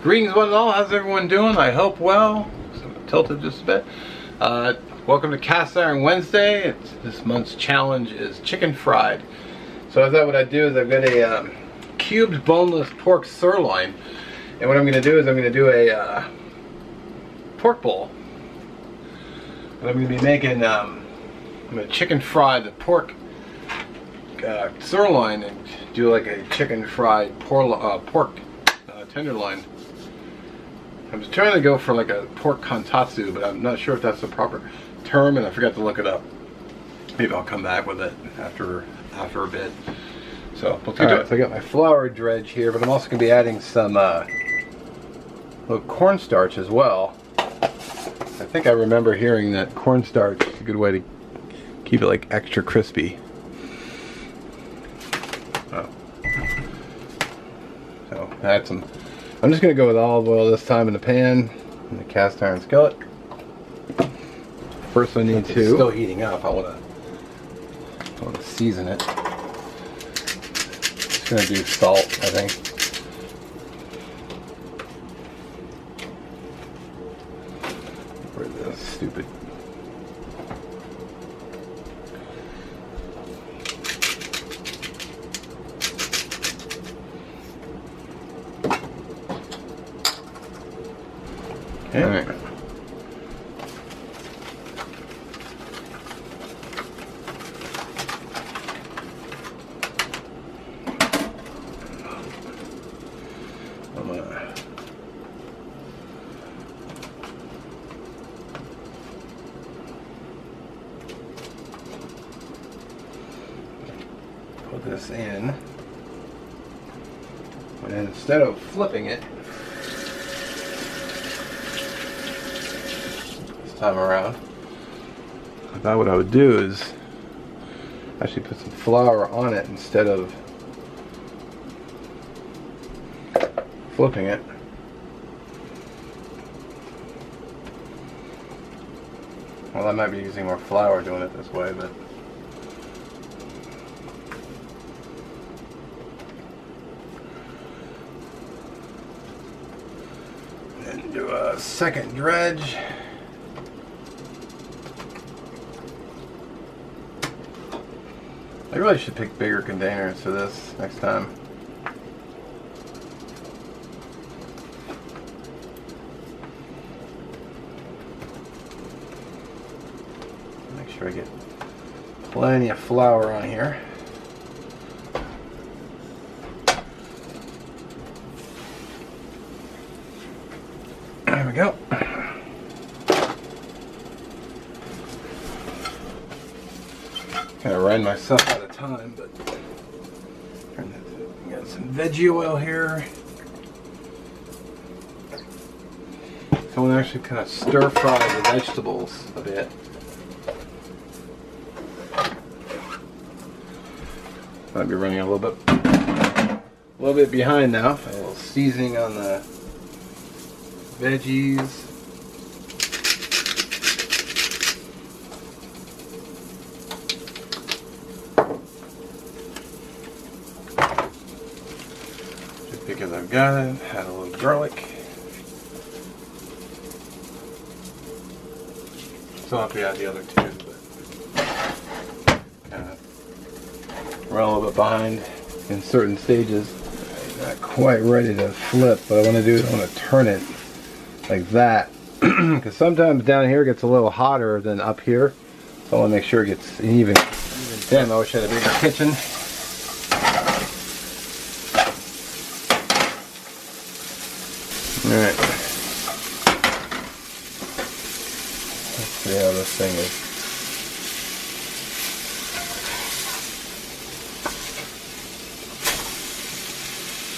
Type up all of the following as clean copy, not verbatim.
Greetings one and all, how's everyone doing? I hope well. So I'm tilted just a bit. Welcome to Cast Iron Wednesday. This month's challenge is chicken fried. So I thought what I'd do is I've got a cubed boneless pork sirloin. And what I'm going to do is I'm going to do a pork bowl. And I'm going to be making, I'm going to chicken fry the pork sirloin and do like a chicken fried pork tenderloin. I was trying to go for like a pork kontatsu, but I'm not sure if that's the proper term, and I forgot to look it up. Maybe I'll come back with it after a bit. So let's get to it. So I got my flour dredge here, but I'm also going to be adding some little cornstarch as well. I think I remember hearing that cornstarch is a good way to keep it like extra crispy. Oh. So add some. I'm just going to go with olive oil this time in the pan, in the cast iron skillet. First I need to... It's still heating up. I want to season it. Just going to do salt, I think. Where's this stupid... Okay. All right. I'm gonna put this in, and instead of flipping it time around, I thought what I would do is actually put some flour on it instead of flipping it. Well, I might be using more flour doing it this way, but then do a second dredge. I really should pick bigger containers for this next time. Make sure I get plenty of flour on here. There we go. Kind of ran myself out of time, but got some veggie oil here. So I want to actually kind of stir fry the vegetables a bit. Might be running a little bit behind now. A little seasoning on the veggies. Because I've got it, add a little garlic. Still have to add the other two, but kind of run a little bit behind in certain stages. Not quite ready to flip, but I want to do is I want to turn it like that, because sometimes down here it gets a little hotter than up here, so I want to make sure it gets even. Damn, I wish I had a bigger kitchen. Alright. Let's see how this thing is.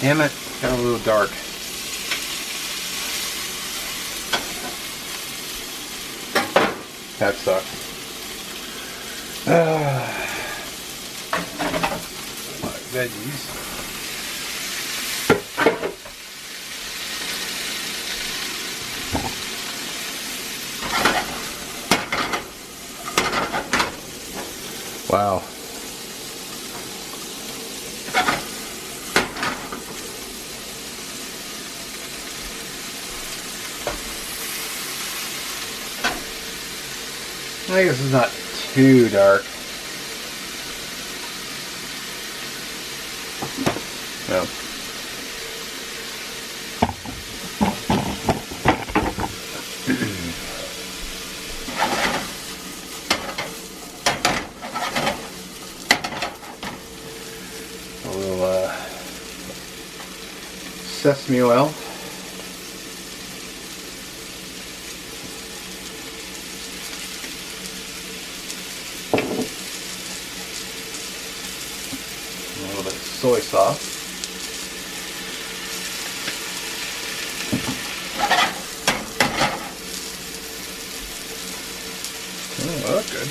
Damn it, got a little dark. That sucks. My veggies. Wow. I guess it's not too dark. No. A little sesame oil. A little bit of soy sauce. Oh, that's good.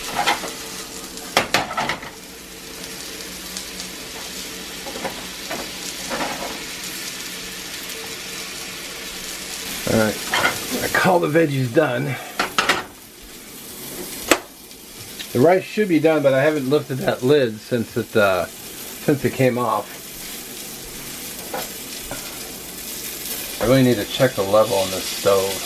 Alright, I call the veggies done. The rice should be done, but I haven't lifted that lid since it came off. I really need to check the level on this stove.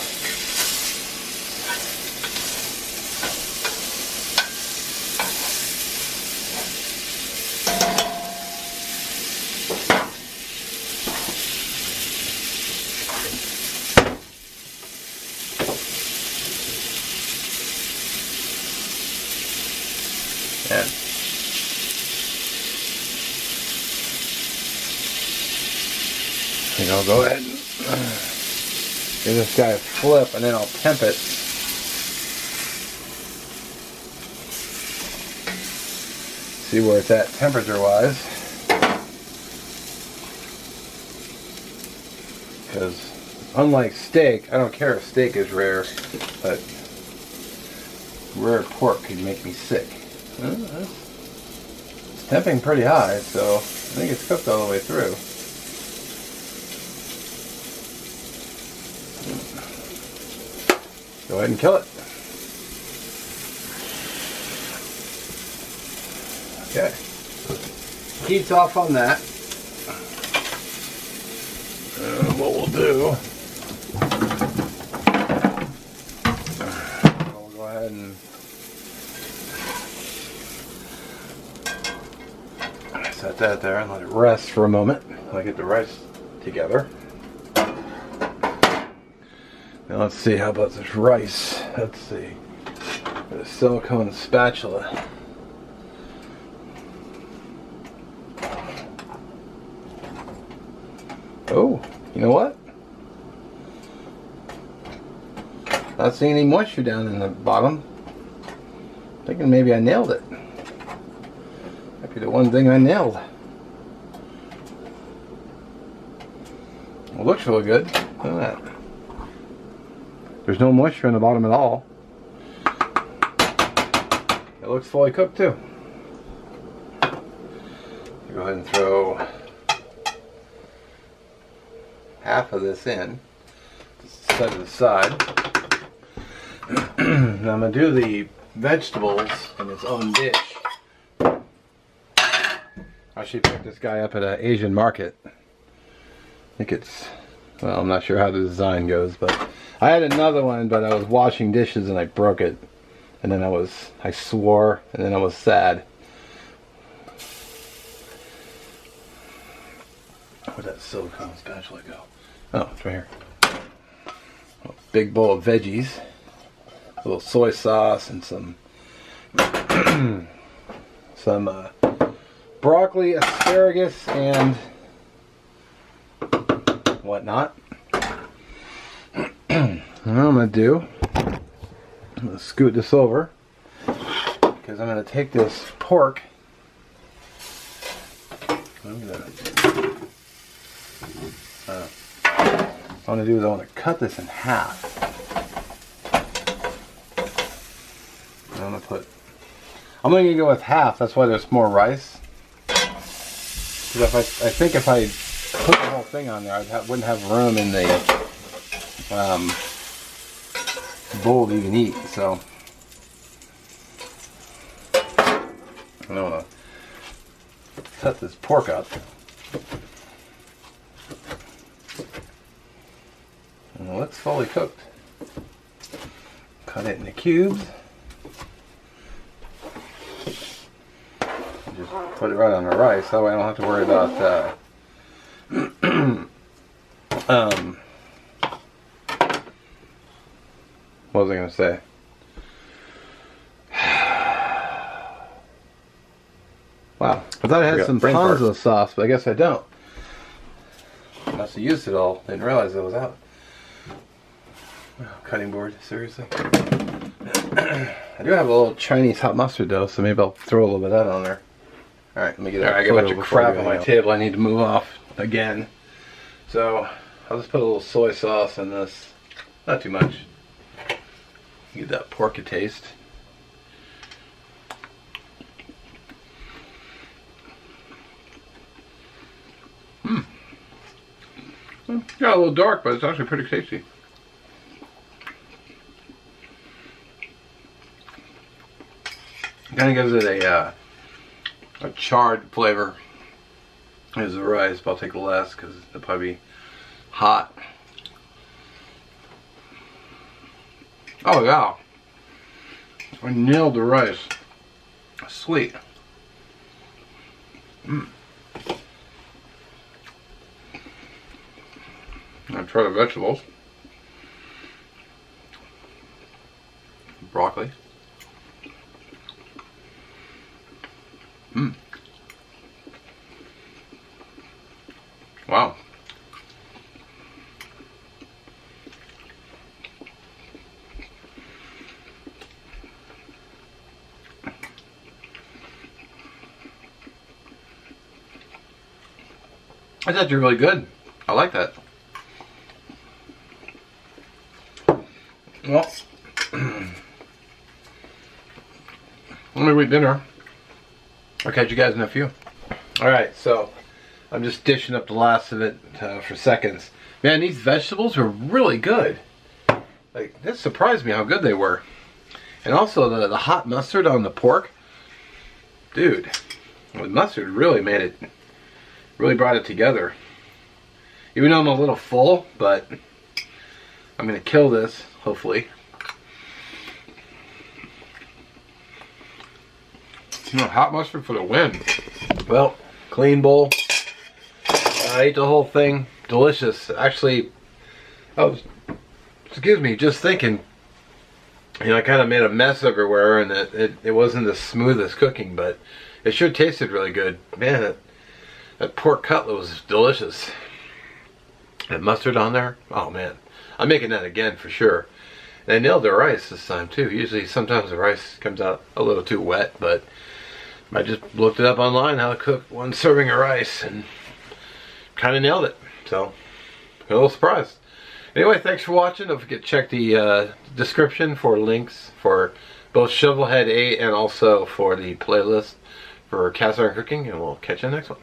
And I think I'll go ahead and give this guy a flip, and then I'll temp it. See where it's at temperature wise. Because unlike steak, I don't care if steak is rare, but rare pork could make me sick. It's temping pretty high, so I think it's cooked all the way through. Go ahead and kill it. Okay. Heat's off on that. What we'll do, we'll go ahead and set that there and let it rest for a moment. I'll get the rice together. Now let's see, how about this rice? Let's see. Got a silicone spatula. Oh, you know what? Not seeing any moisture down in the bottom. Thinking maybe I nailed it. Might be the one thing I nailed. It looks really good. Look at that. There's no moisture in the bottom at all. It looks fully cooked too. Go ahead and throw half of this in. Just set it aside. Now I'm going to do the vegetables in its own dish. I actually picked this guy up at an Asian market. I think it's, well, I'm not sure how the design goes, but I had another one, but I was washing dishes and I broke it. And then I swore, and then I was sad. Where'd that silicone spatula go? Oh, it's right here. A big bowl of veggies. A little soy sauce and some broccoli, asparagus, and whatnot. And what I'm going to do, I'm going to scoot this over, because I'm going to take this pork, I'm going to What I want to do is I want to cut this in half. I'm going to go with half. That's why there's more rice. Because I think if I put the whole thing on there, I wouldn't have room in the bowl to even eat. So I don't want to cut this pork up. And it looks fully cooked. Cut it into cubes. Just put it right on the rice. That way I don't have to worry about what was I going to say? Wow. I thought I had some ponzu sauce, but I guess I don't. I must have used it all. Didn't realize it was out. Oh, cutting board, seriously. I do have a little Chinese hot mustard though, so maybe I'll throw a little bit of that on there. Alright, let me get that. I got a bunch of crap on my table I need to move off again. So, I'll just put a little soy sauce in this. Not too much. Get that pork a taste. Got a little dark, but it's actually pretty tasty. Kind of gives it a charred flavor as the rice, but I'll take less because it'll probably be hot. Oh yeah, I nailed the rice. Sweet. I'll try the vegetables. Broccoli. Wow. That's actually really good. I like that. Well, let me eat dinner. I'll catch you guys in a few. Alright, so I'm just dishing up the last of it for seconds. Man, these vegetables were really good. Like, this surprised me how good they were. And also the hot mustard on the pork. Dude, the mustard really made it, really brought it together. Even though I'm a little full, but I'm going to kill this, hopefully. You know, hot mustard for the win. Well, clean bowl. I ate the whole thing. Delicious. Actually, I was, excuse me, just thinking, you know, I kind of made a mess everywhere, and it wasn't the smoothest cooking, but it sure tasted really good. Man, that pork cutlet was delicious. And mustard on there, oh man. I'm making that again for sure. And I nailed the rice this time too. Usually, sometimes the rice comes out a little too wet, but I just looked it up online how to cook one serving of rice and kind of nailed it. So, a little surprised. Anyway, thanks for watching. Don't forget to check the description for links for both Shovelhead 8 and also for the playlist for cast iron cooking, and we'll catch you in the next one.